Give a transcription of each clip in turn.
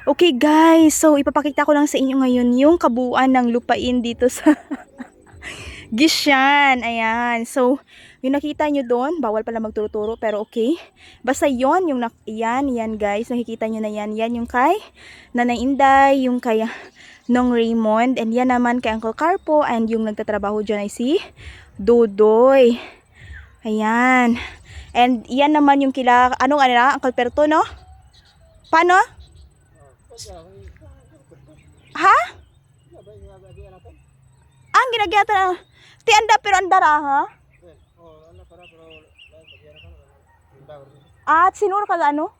Okay guys, so ipapakita ko lang sa inyo ngayon yung kabuuan ng lupain dito sa Gishan. Ayan. So, yung nakita nyo doon, bawal pala magturo-turo pero okay. Basta yon yung yan guys, nakikita nyo na yan. Yan yung kay Nanay Inday, yung kay Nong Raymond, and yan naman kay Uncle Carpo, and yung nagtatrabaho dyan ay si Dodoy. Ayan. And yan naman yung kila, anong ano na, Uncle Perto, no? Paano? Ha? Ang ginagata ti anda pero andara ha? At sinuro ka ano?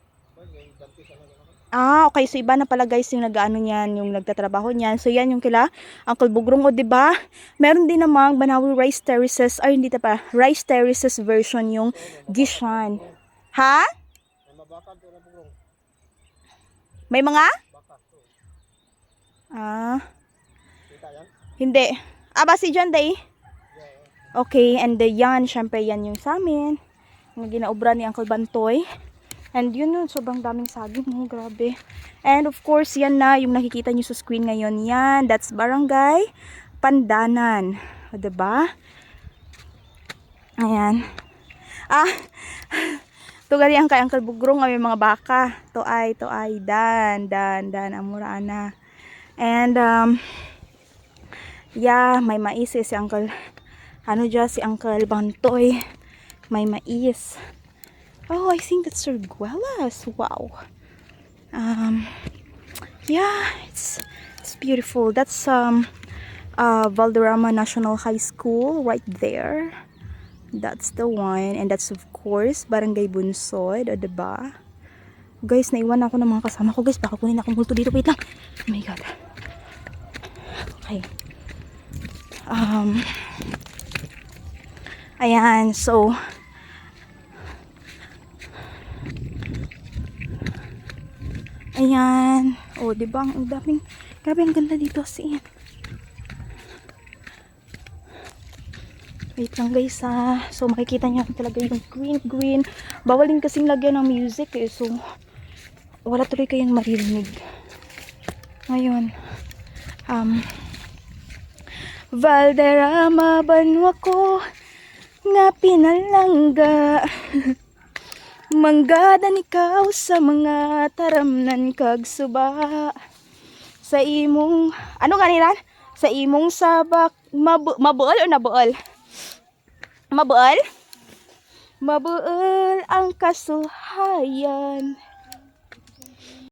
Okay. So iba na pala guys yung nag-ano niyan, yung nagtatrabaho niyan. So yan yung kila Uncle Bugrong, o diba? Meron din namang Banawi Rice Terraces, ay hindi pa, Rice Terraces version yung Gishan. Ha? May mga? Hindi. Basi dyan day. Okay, and yan, syempre yan yung sa amin. Yung ginaobra ni Uncle Bantoy. And yun nun, sobrang daming saging. Oh, grabe. And of course, yan na, yung nakikita nyo sa screen ngayon. Yan, that's Barangay Pandanan. O, diba? Ayan. Tugari ang kay Uncle Bugrong, may mga baka. Toay, dan, amuraan na. And, yeah, may mais si Uncle, si Uncle Bantoy. May mais. Oh, I think that's Arguelas. Wow. Yeah, it's beautiful. That's Valderrama National High School right there. That's the one, and that's of course Barangay Bunsod, o diba? Guys, naiwan ako ng mga kasama ko, guys. Baka kunin akong multo dito. Wait lang. Oh my god. Okay. Ayan, so ayan. Oh, diba? Ang daming, grabe, ang ganda dito as in. Wait lang guys ha. So makikita nyo talaga yung green. Bawal din kasing lagyan ng music eh. So wala tuloy kayong maririnig. Ngayon, Valderrama banwa ko nga pinalangga. Manggadan ikaw sa mga taramnan kag suba. Sa imong, ano ganiran? Sa imong sabak, mabuol o nabuol? Mabuol? Mabuol ang kasuhayan.